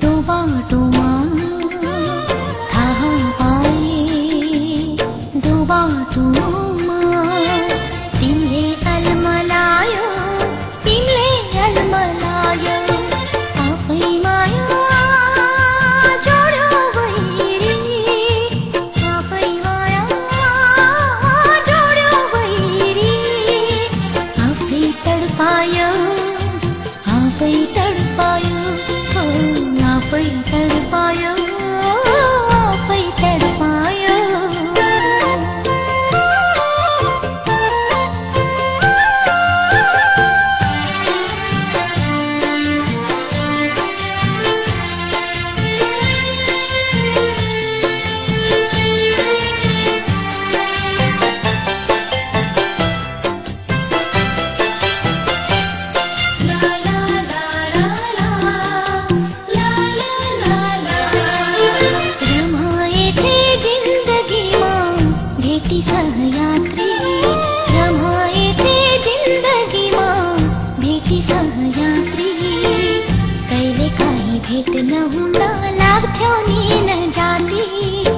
दो बाटोमा थाहा पाए दो बाटोमा तिमीले अलमलायो आफै माया जोड्यो वैरी आफै माया जोड्यो वैरी आफै तडपायो आफै तडपायो आफै तडपायो आफै तडपायो भेट न हुँदा लाग्थ्यो नि न जाती